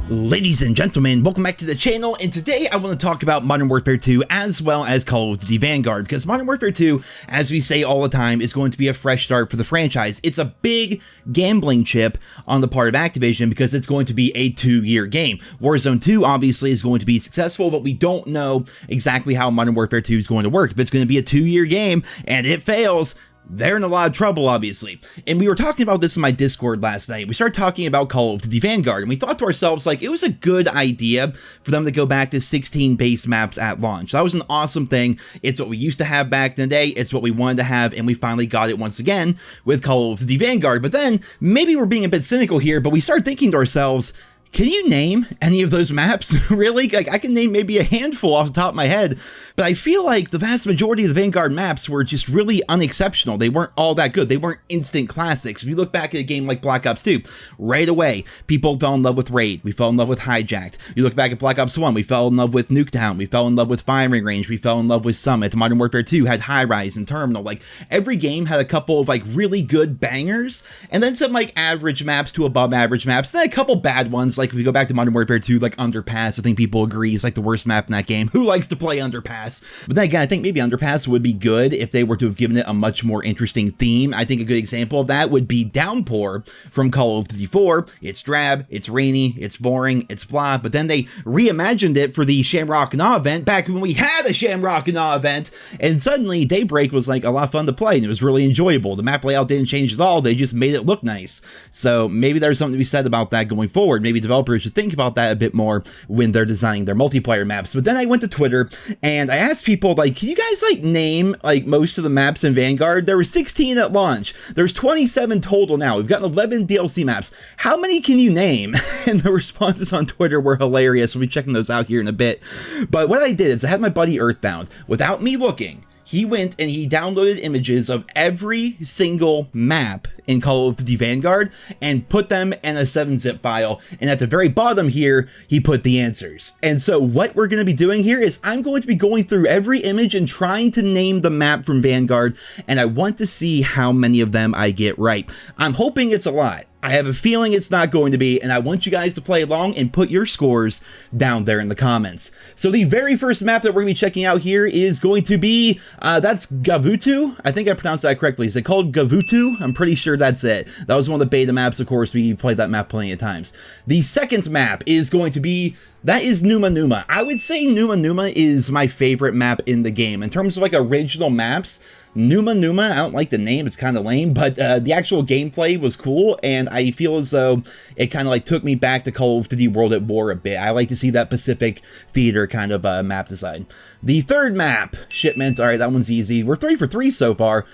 Ladies and gentlemen, welcome back to the channel, and today I want to talk about Modern Warfare 2 as well as Call of Duty Vanguard, because Modern Warfare 2, as we say all the time, is going to be a fresh start for the franchise. It's a big gambling chip on the part of Activision because it's going to be a 2-year game. Warzone 2 obviously is going to be successful, but we don't know exactly how Modern Warfare 2 is going to work. If it's going to be a 2-year game and it fails, they're in a lot of trouble, obviously. And we were talking about this in my Discord last night. We started talking about Call of Duty Vanguard, and we thought to ourselves, like, it was a good idea for them to go back to 16 base maps at launch. That was an awesome thing. It's what we used to have back in the day. It's what we wanted to have, and we finally got it once again with Call of Duty Vanguard. But then, maybe we're being a bit cynical here, but we started thinking to ourselves, can you name any of those maps? Really? Like, I can name maybe a handful off the top of my head, but I feel like the vast majority of the Vanguard maps were just really unexceptional. They weren't all that good. They weren't instant classics. If you look back at a game like Black Ops 2, right away, people fell in love with Raid. We fell in love with Hijacked. You look back at Black Ops 1, we fell in love with Nuketown. We fell in love with Firing Range. We fell in love with Summit. Modern Warfare 2 had High Rise and Terminal. Like, every game had a couple of, like, really good bangers, and then some, like, average maps to above average maps, then a couple bad ones. Like, if we go back to Modern Warfare 2, like Underpass, I think people agree is like the worst map in that game. Who likes to play Underpass? But then again, I think maybe Underpass would be good if they were to have given it a much more interesting theme. I think a good example of that would be Downpour from Call of Duty 4. It's drab, it's rainy, it's boring, it's blah, but then they reimagined it for the Shamrock Gnaw event back when we had a Shamrock Gnaw event, and suddenly Daybreak was like a lot of fun to play, and it was really enjoyable. The map layout didn't change at all, they just made it look nice. So maybe there's something to be said about that going forward. Maybe developers should think about that a bit more when they're designing their multiplayer maps. But then I went to Twitter and I asked people, like, can you guys like name like most of the maps in Vanguard? There were 16 at launch. There's 27 total now. We've got 11 DLC maps. How many can you name? And the responses on Twitter were hilarious. We'll be checking those out here in a bit. But what I did is I had my buddy Earthbound, without me looking, he went and he downloaded images of every single map in Call of Duty Vanguard and put them in a 7-zip file, and at the very bottom here he put the answers. And so what we're going to be doing here is I'm going to be going through every image and trying to name the map from Vanguard, and I want to see how many of them I get right. I'm hoping it's a lot. I have a feeling it's not going to be, and I want you guys to play along and put your scores down there in the comments. So the very first map that we're going to be checking out here is going to be, that's Gavutu. I think I pronounced that correctly. Is it called Gavutu? I'm pretty sure that's it. That was one of the beta maps, of course. We played that map plenty of times. The second map is going to be, that is Numa Numa. I would say Numa Numa is my favorite map in the game. In terms of like original maps, Numa Numa, I don't like the name, it's kind of lame, but the actual gameplay was cool, and I feel as though it kind of like took me back to Call of Duty World at War a bit. I like to see that Pacific Theater kind of map design. The third map, Shipment, alright, that one's easy. We're 3 for 3 so far.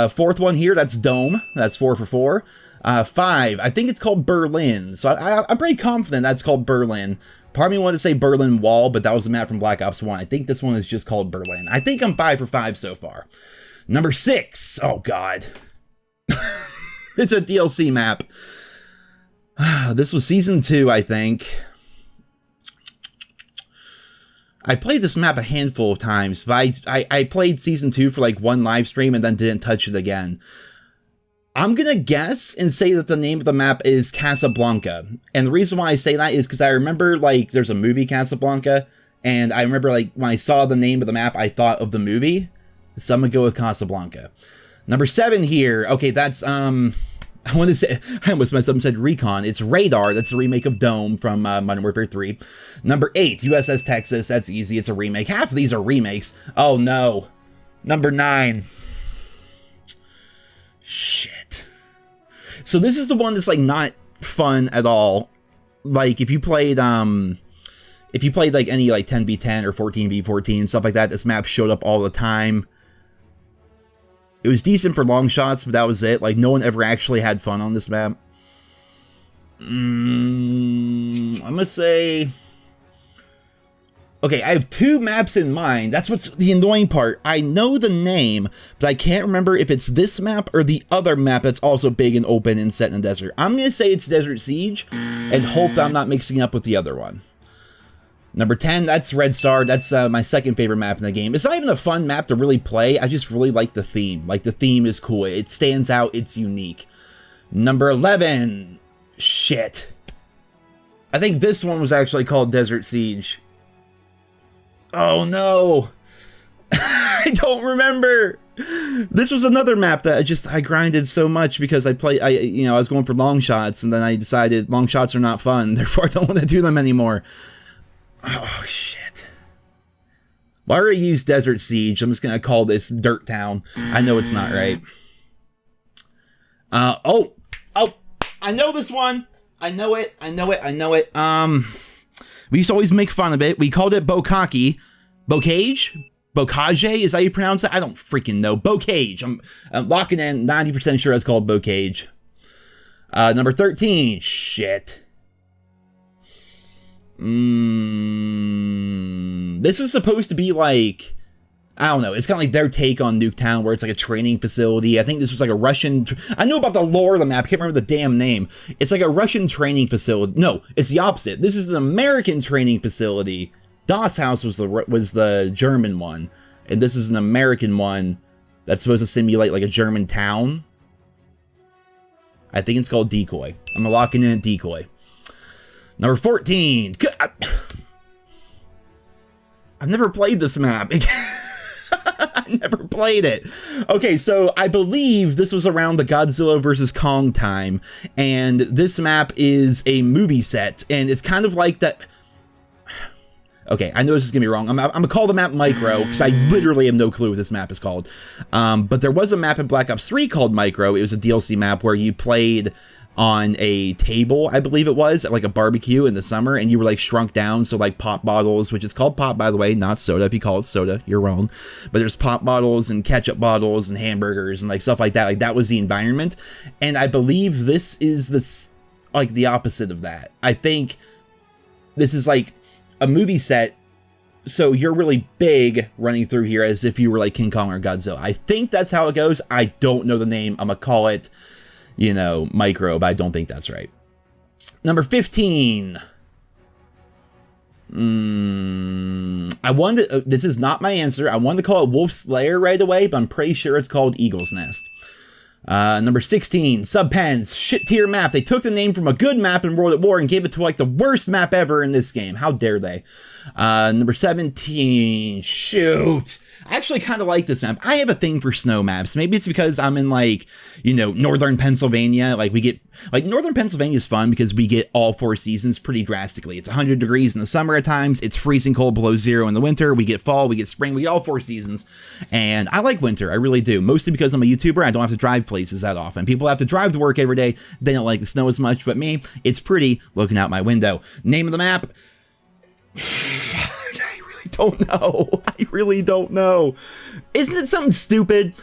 Fourth one here, that's Dome, that's 4 for 4. 5, I think it's called Berlin, so I'm pretty confident that's called Berlin. Part of me wanted to say Berlin Wall, but that was the map from Black Ops 1. I think this one is just called Berlin. I think I'm 5 for 5 so far. Number 6, oh god. It's a DLC map. This was Season 2, I think. I played this map a handful of times, but I played Season 2 for like one live stream and then didn't touch it again. I'm gonna guess and say that the name of the map is Casablanca. And the reason why I say that is because I remember, like, there's a movie Casablanca, and I remember, like, when I saw the name of the map, I thought of the movie. So I'm gonna go with Casablanca. Number 7 here. Okay, that's, I want to say, I almost messed up and said Recon. It's Radar. That's the remake of Dome from Modern Warfare 3. Number 8, USS Texas. That's easy. It's a remake. Half of these are remakes. Oh, no. Number 9. Shit. So this is the one that's, like, not fun at all. Like, if you played like any, like, 10v10 or 14v14, stuff like that, this map showed up all the time. It was decent for long shots, but that was it. Like, no one ever actually had fun on this map. I'm gonna say... Okay, I have 2 maps in mind. That's what's the annoying part. I know the name, but I can't remember if it's this map or the other map that's also big and open and set in the desert. I'm gonna say it's Desert Siege, and hope that I'm not mixing up with the other one. Number 10, that's Red Star. That's my second favorite map in the game. It's not even a fun map to really play. I just really like the theme. Like, the theme is cool. It stands out. It's unique. Number 11. Shit. I think this one was actually called Desert Siege. Oh, no. I don't remember. This was another map that I grinded so much because I was going for long shots, and then I decided long shots are not fun. Therefore, I don't want to do them anymore. Oh, shit. Well, I already used Desert Siege. I'm just going to call this Dirt Town. I know it's not right. Oh, I know this one. I know it. We used to always make fun of it. We called it Bocage. Bocage? Bocage? Is that how you pronounce it? I don't freaking know. Bocage. I'm locking in. 90% sure it's called Bocage. Number 13. Shit. This was supposed to be like, I don't know, it's kind of like their take on Nuketown, where it's like a training facility. I think this was like a Russian, I know about the lore of the map, I can't remember the damn name. It's like a Russian training facility. No, it's the opposite. This is an American training facility. Das House was the German one, and this is an American one that's supposed to simulate like a German town. I think it's called Decoy. I'm locking in Decoy. Number 14. I've never played this map. I never played it. Okay, so I believe this was around the Godzilla vs. Kong time, and this map is a movie set, and it's kind of like that. Okay, I know this is gonna be wrong. I'm gonna call the map Micro, because I literally have no clue what this map is called. But there was a map in Black Ops 3 called Micro. It was a DLC map where you played on a table, I believe it was, at like a barbecue in the summer, and you were like shrunk down, so like pop bottles, which is called pop, by the way, not soda. If you call it soda, you're wrong. But there's pop bottles and ketchup bottles and hamburgers and like stuff like that. Like, that was the environment. And I believe this is like the opposite of that. I think this is like a movie set, so you're really big running through here as if you were like King Kong or Godzilla. I think that's how it goes. I don't know the name. I'm gonna call it, you know, Micro, but I don't think that's right. Number 15. I wanted to, this is not my answer. I wanted to call it Wolf's Lair right away, but I'm pretty sure it's called Eagle's Nest. Number 16, Subpens, shit tier map. They took the name from a good map in World at War and gave it to like the worst map ever in this game. How dare they? Number 17, shoot. I actually kind of like this map. I have a thing for snow maps. Maybe it's because I'm in like, you know, northern Pennsylvania. Like, we get, like, northern Pennsylvania is fun because we get all 4 seasons pretty drastically. It's 100 degrees in the summer at times. It's freezing cold below 0 in the winter. We get fall, we get spring, we get all 4 seasons. And I like winter. I really do. Mostly because I'm a YouTuber. I don't have to drive places that often. People have to drive to work every day. They don't like the snow as much. But me, it's pretty looking out my window. Name of the map? Don't know. I really don't know. Isn't it something stupid?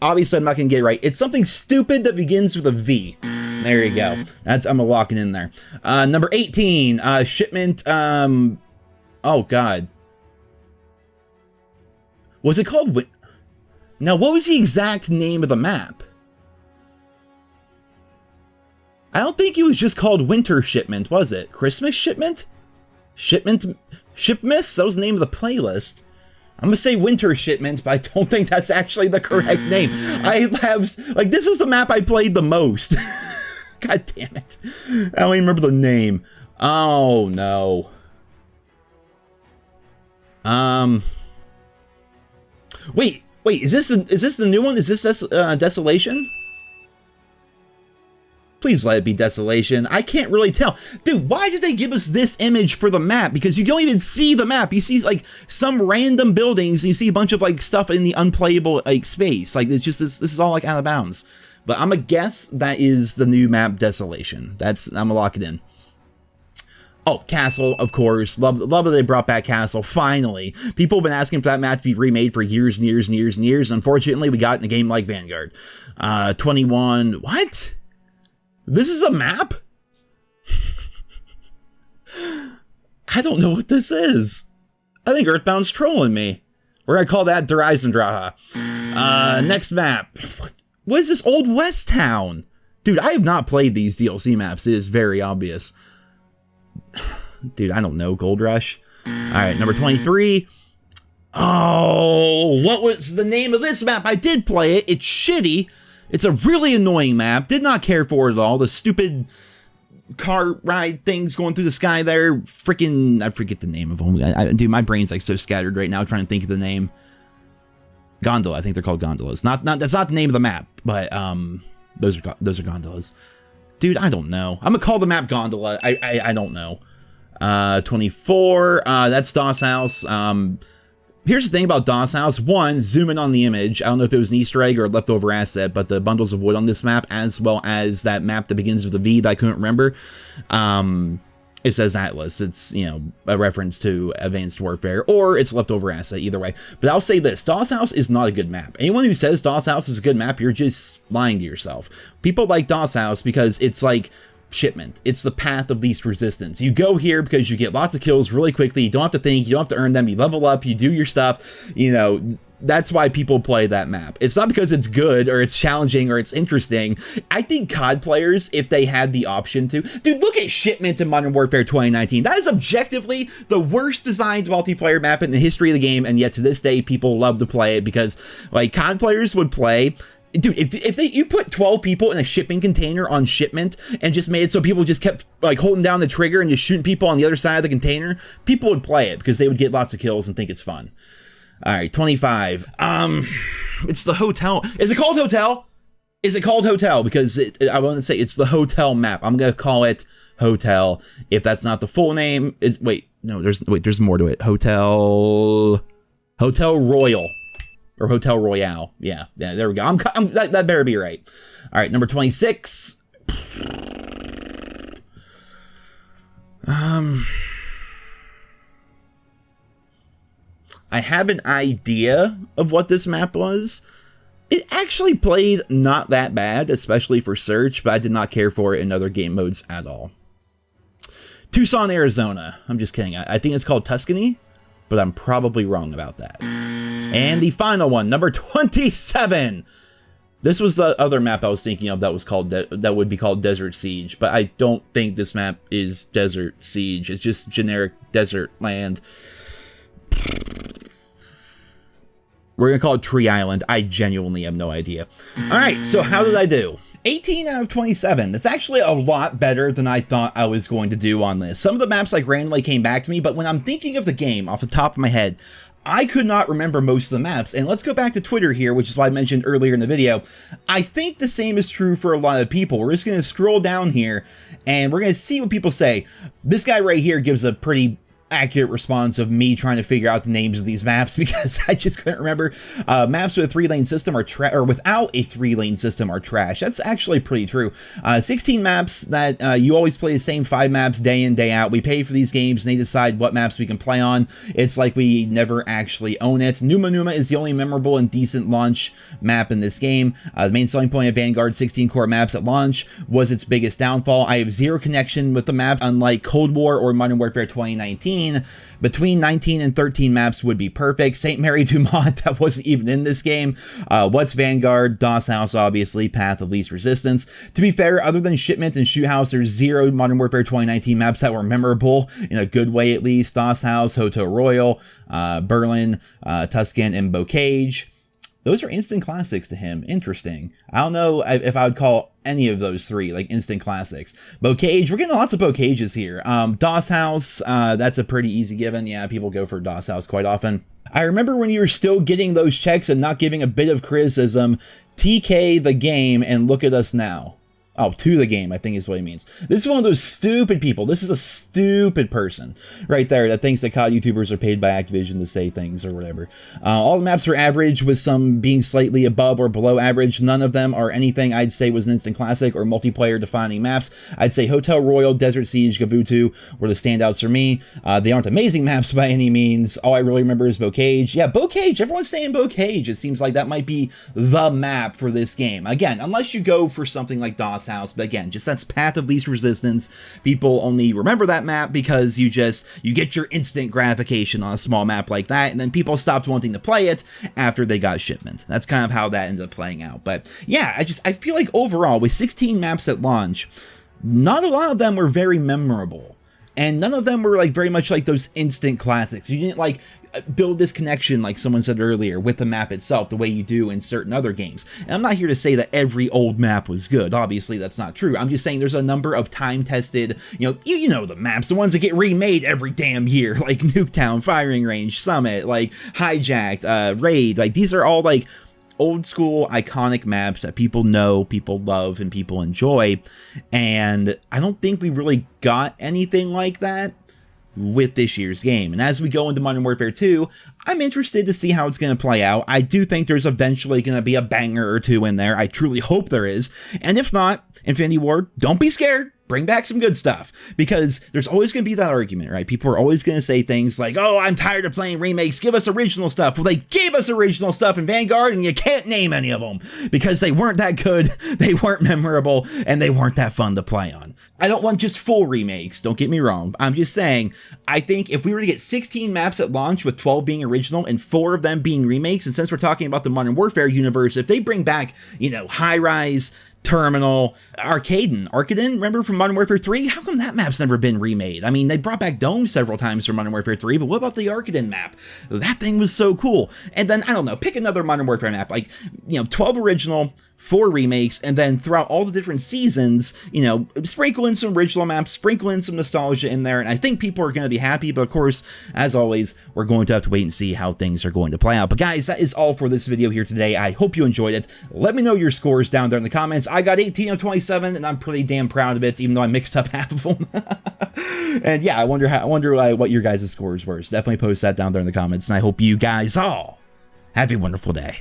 Obviously, I'm not gonna get it right. It's something stupid that begins with a V. There you go. That's, I'm locking in there. Number 18, Shipment. Oh God, was it called? Now, what was the exact name of the map? I don't think it was just called Winter Shipment, was it? Christmas Shipment? Shipment? Shipmas? That was the name of the playlist. I'm gonna say Winter Shipment, but I don't think that's actually the correct name. I have, like, this is the map I played the most. God damn it. I don't even remember the name. Oh, no. Wait, is this the new one? Is this Desolation? Please let it be Desolation. I can't really tell. Dude, why did they give us this image for the map? Because you don't even see the map. You see like some random buildings and you see a bunch of like stuff in the unplayable like space. Like, it's just this is all like out of bounds. But I'm gonna guess that is the new map Desolation. I'm gonna lock it in. Oh, Castle, of course. Love that they brought back Castle, finally. People have been asking for that map to be remade for years and years and years and years. Unfortunately, we got it in a game like Vanguard. 21, what? This is a map? I don't know what this is. I think Earthbound's trolling me. We're gonna call that Dreisendraha. Next map. What is this? Old West Town? Dude, I have not played these DLC maps. It is very obvious. Dude, I don't know. Gold Rush. All right, number 23. Oh, what was the name of this map? I did play it. It's shitty. It's a really annoying map. Did not care for it at all. The stupid car ride things going through the sky there. Freaking, I forget the name of them. Dude, my brain's like so scattered right now trying to think of the name. Gondola. I think they're called gondolas. That's not the name of the map, but those are gondolas. Dude, I don't know. I'm gonna call the map Gondola. I don't know. 24. That's DOS House. Here's the thing about DOS House. One, zoom in on the image. I don't know if it was an Easter egg or a leftover asset, but the bundles of wood on this map, as well as that map that begins with a V that I couldn't remember, it says Atlas. It's, you know, a reference to Advanced Warfare, or it's a leftover asset, either way. But I'll say this, DOS House is not a good map. Anyone who says DOS House is a good map, you're just lying to yourself. People like DOS House because it's like Shipment. It's the path of least resistance. You go here because you get lots of kills really quickly. You don't have to think. You don't have to earn them. You level up. You do your stuff. You know, that's why people play that map. It's not because it's good or it's challenging or it's interesting. I think COD players, if they had the option to... Dude, look at Shipment in Modern Warfare 2019. That is objectively the worst designed multiplayer map in the history of the game, and yet to this day, people love to play it because, like, COD players would play... Dude, if you put 12 people in a shipping container on Shipment and just made it so people just kept like holding down the trigger and just shooting people on the other side of the container, people would play it because they would get lots of kills and think it's fun. All right, 25. It's the hotel. Is it called Hotel? Is it called Hotel? Because I want to say it's the hotel map. I'm gonna call it Hotel. If that's not the full name, there's more to it. Hotel Royale. Or Hotel Royale. Yeah, there we go. That better be right. All right, number 26. I have an idea of what this map was. It actually played not that bad, especially for search, but I did not care for it in other game modes at all. Tucson, Arizona. I'm just kidding. I think it's called Tuscany, but I'm probably wrong about that. And the final one, number 27. This was the other map I was thinking of that was called that would be called Desert Siege, but I don't think this map is Desert Siege. It's just generic desert land. We're gonna call it Tree Island. I genuinely have no idea. All right, so how did I do? 18 out of 27. That's actually a lot better than I thought I was going to do on this. Some of the maps like randomly came back to me, but when I'm thinking of the game off the top of my head, I could not remember most of the maps. And let's go back to Twitter here, which is what I mentioned earlier in the video. I think the same is true for a lot of people. We're just going to scroll down here and we're going to see what people say. This guy right here gives a pretty accurate response of me trying to figure out the names of these maps because I just couldn't remember. Maps with a 3-lane system are or without a 3-lane system are trash. That's actually pretty true. 16 maps that you always play the same 5 maps day in, day out. We pay for these games and they decide what maps we can play on. It's like we never actually own it. Numa Numa is the only memorable and decent launch map in this game. The main selling point of Vanguard 16 core maps at launch was its biggest downfall. I have zero connection with the maps, unlike Cold War or Modern Warfare 2019. Between 19 and 13 maps would be perfect. St. Mary Dumont, that wasn't even in this game. What's Vanguard? DOS House, obviously. Path of Least Resistance. To be fair, other than Shipment and Shoot House, there's zero Modern Warfare 2019 maps that were memorable, in a good way at least. DOS House, Hotel Royale, Berlin, Tuscan, and Bocage. Those are instant classics to him. Interesting. I don't know if I would call any of those 3 like instant classics. Bocage, we're getting lots of Bocages here. DOS House, that's a pretty easy given. Yeah, people go for DOS House quite often. I remember when you were still getting those checks and not giving a bit of criticism. TK the game, and look at us now. Oh, to the game, I think is what he means. This is one of those stupid people. This is a stupid person right there that thinks that COD YouTubers are paid by Activision to say things or whatever. All the maps are average, with some being slightly above or below average. None of them are anything I'd say was an instant classic or multiplayer defining maps. I'd say Hotel Royale, Desert Siege, Gavutu were the standouts for me. They aren't amazing maps by any means. All I really remember is Bocage. Yeah, Bocage. Everyone's saying Bocage. It seems like that might be the map for this game. Again, unless you go for something like DOS House, but again, just that's Path of Least Resistance. People only remember that map because you get your instant gratification on a small map like that, and then people stopped wanting to play it after they got Shipment. That's kind of how that ended up playing out. But yeah, I feel like overall, with 16 maps at launch, not a lot of them were very memorable. and none of them were like very much like those instant classics. You didn't like build this connection, like someone said earlier, with the map itself the way you do in certain other games. And I'm not here to say that every old map was good. Obviously that's not true. I'm just saying there's a number of time-tested, you know the maps, the ones that get remade every damn year, like Nuketown, Firing Range, Summit, like Hijacked, Raid. Like these are all like old school iconic maps that people know, people love, and people enjoy. And I don't think we really got anything like that with this year's game. And as we go into Modern Warfare 2, I'm interested to see how it's going to play out. I do think there's eventually going to be a banger or two in there. I truly hope there is. And if not, Infinity Ward, don't be scared. Bring back some good stuff, because there's always going to be that argument, right? People are always going to say things like, oh, I'm tired of playing remakes. Give us original stuff. Well, they gave us original stuff in Vanguard, and you can't name any of them because they weren't that good, they weren't memorable, and they weren't that fun to play on. I don't want just full remakes. Don't get me wrong. I'm just saying, I think if we were to get 16 maps at launch with 12 being original and 4 of them being remakes, and since we're talking about the Modern Warfare universe, if they bring back, High Rise, Terminal, Arcaden, remember from Modern Warfare 3? How come that map's never been remade? I mean, they brought back Dome several times from Modern Warfare 3, but what about the Arcaden map? That thing was so cool. And then, I don't know, pick another Modern Warfare map, like, 12 original, 4 remakes, and then throughout all the different seasons, sprinkle in some original maps, sprinkle in some nostalgia in there, and I think people are going to be happy. But of course, as always, we're going to have to wait and see how things are going to play out. But guys, that is all for this video here today. I hope you enjoyed it. Let me know your scores down there in the comments. I got 18 of 27, and I'm pretty damn proud of it, even though I mixed up half of them. And yeah, I wonder what your guys' scores were. So definitely post that down there in the comments, and I hope you guys all have a wonderful day.